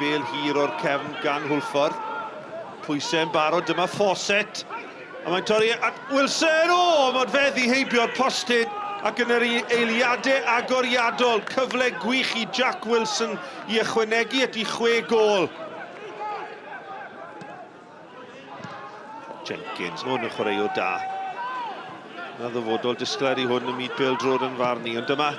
Bêl hir o'r cefn gan Hwlffordd. Pwysau'n barod, dyma Fawcett. A mae'n torri at Wilson. O, mae'n feddi heibio'r postyn. Ac yn yr eiliadau agoriadol, cyfle gwych i Jack Wilson i ychwanegu at I 6 gôl. Jenkins, hwn yn chwaraewr da. Na ddyfodol disgled I hwn ym myd bêl-drod yn farni, ond dyma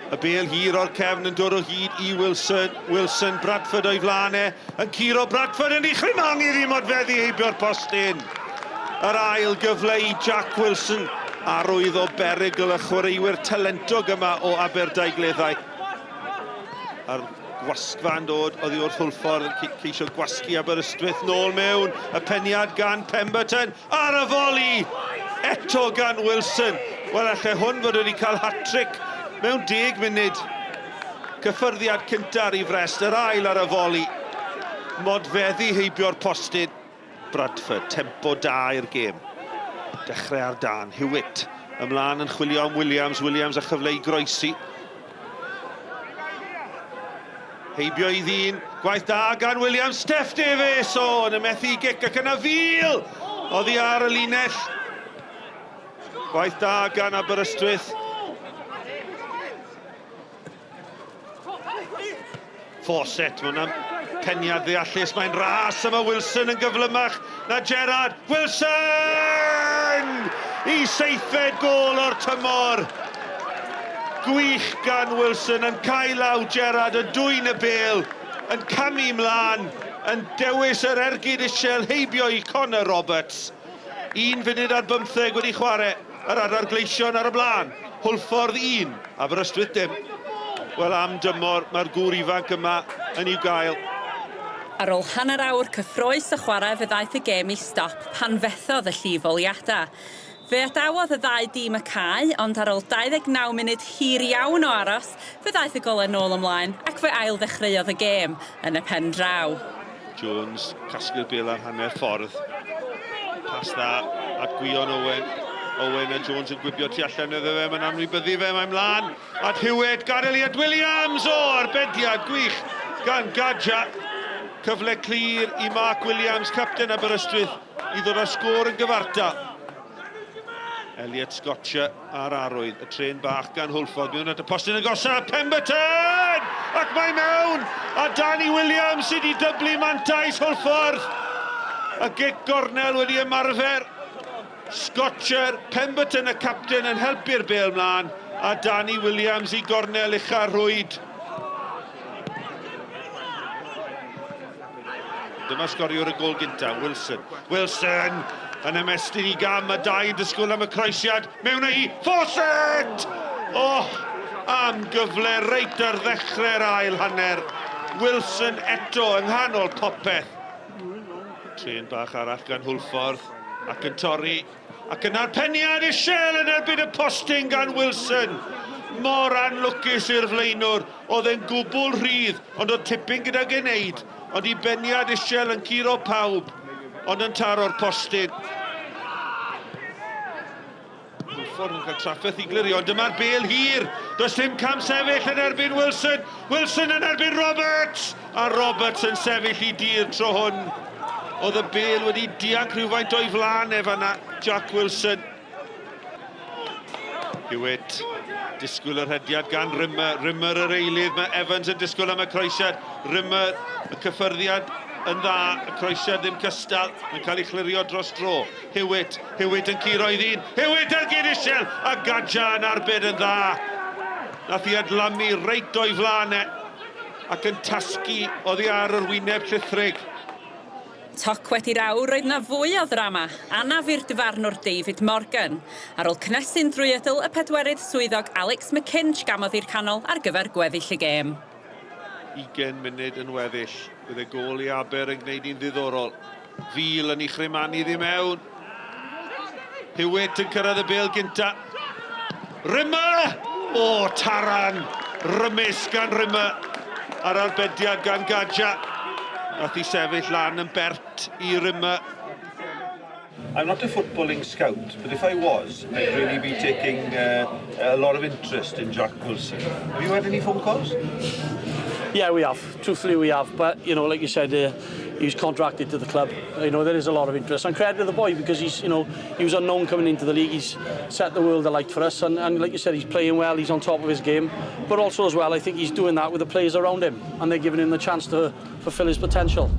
y bêl hir o'r cefn yn dod o hyd I Wilson. Wilson, Bradford o'i flanau, yn curo Bradford yn I chrymangu ddim o'r feddi heibio'r postyn. Yr ail gyfle I Jack Wilson, arwydd o berygl y chwaraewyr talentog yma o Aberdygleddau. A'r gwasgfa'n dod oddi wrth Hwlffordd yn ceisio gwasgu Aberystwyth nôl mewn. Y peniad gan Pemberton ar y foli. Eto gan Wilson. Wel, allai hwn fod wedi cael hat-trick mewn 10 munud. Cyffyrddiad cyntaf I Frest, yr ail ar y foli. Modfeddi heibio'r postyn. Bradford, tempo da i'r gêm. Dechrau ar dan, Hewitt. Ymlaen yn chwilio am Williams. Williams a chyfle I groesi. Heibio I ddyn. Gwaith da gan Williams. Steph Davies. O, yn y methu gic ac yna fil. Oddi ar y linell. Gwaith da gan Aberystwyth. Fawcett, mae hwnna'n peniad ddeallus, mae'n ras yma Wilson yn gyflymach na Gerrard. Wilson! I 7th gôl o'r tymor. Gwych gan Wilson yn cael law Gerrard yn dwyn y bêl, yn camu mlaen, yn dewis yr ergyd isiel heibio I Connor Roberts. 1 funud ar 15 wedi chwarae, yr adargleision ar y blaen. Hwlffordd 1, Aberystwyth dim. Wel, am dymor, mae'r gŵr ifanc yma yn i'w gael. Ar ôl hanner awr cyffroes y chwarae fe ddaeth y gêm I stop pan fethodd y llifoliadau. Fe adawodd y ddau dîm y cae, ond ar ôl 29 munud hir iawn o aros, fe ddaeth y golau nôl ymlaen ac fe ail ddechreuodd y gêm yn y pen draw. Jones, casglu'r bêl ar hanner ffordd. Pas dda at Gwion Owen. Owen a Jones yn gwibio tu allan iddo fe, mae'n anwybyddu fe, mae'n mlaen. At Hewitt, gadael I at Williams, o, arbediad gwych gan Gadja. Cyfle clir I Mark Williams, capten Aberystwyth, I ddod â'r sgôr yn gyfarta. Elliot Scotcher ar arwydd, y tren bach gan Hwlffordd, mewn at y postyn yn gosa, Pemberton! Ac mae mewn, a Danny Williams sydd wedi dyblu mantais Hwlffordd. A gic gornel wedi ymarfer. Scotcher, Pemberton y capten yn helpu'r bêl mlaen, a Danny Williams I gornel ucha rwyd. Dyma sgoriwr y gôl gyntaf, Wilson. Wilson yn ymestyn I gam, y dau yn disgwyl am y croesiad. Mewn I, Fawcett! Oh, am gyfle reit ar ddechrau'r ail hanner. Wilson eto yng nghanol popeth. Tren bach arall gan Hwlffordd, ac yn torri. Ac yna'r peniad isiel yn erbyn y postyn gan Wilson. Mor anlwcus i'r flaenwr, oedd e'n gwbl rhydd, ond oedd tipyn gyda gneud. Ond I beniad isiel yn curo pawb, ond yn taro'r postyn. Hwlffordd yn cael trafferth I glirio, ond dyma'r bêl hir. Does dim cam sefyll yn erbyn Wilson. Wilson yn erbyn Roberts. A Roberts yn sefyll I dir tro hwn. Oedd y bêl wedi dianc rhywfaint o'i flan efo yna, Jack Wilson. Hewitt, disgwyl yr hediad gan Rimmer. Rimmer yr eilydd, mae Evans yn disgwyl am y croesiad. Rimmer, y cyffyrddiad yn dda, y croesiad ddim cystal. Mae'n cael ei chlirio dros dro. Hewitt yn curo I ddyn. Hewitt ar gyd isiel, a Gadja yn arbed yn dda. Nath I adlamu reit o'i flanau, ac yn tasgu oddi ar yr wyneb llithrig. Toc wedi'r awr roedd na fwy o ddrama. Anaf i'r dyfarnwr David Morgan. Ar ôl cnesu'n drwyadl, y pedwerydd swyddog Alex McKinch gamodd i'r canol ar gyfer gweddill y gêm. 20 munud yn weddill. Bydd y gôl I Aber yn gwneud i'n ddiddorol. Fil yn ei chrymanu ddim mewn. Hewitt yn cyrraedd y bêl gynta. Rimmer! O, taran! Rymus gan Rimmer. Ar arbediad gan Gadja. Nath I sefyll lan yn bert I Rimmer. I'm not a footballing scout, but if I was, I'd really be taking a lot of interest in Jack Wilson. Have you had any phone calls? Yeah, we have. Truthfully, we have. But, you know, like you said, he's contracted to the club. You know, there is a lot of interest. And credit to the boy because he's, you know, he was unknown coming into the league. He's set the world alight for us. And like you said, he's playing well. He's on top of his game. But also as well, I think he's doing that with the players around him. And they're giving him the chance to fulfil his potential.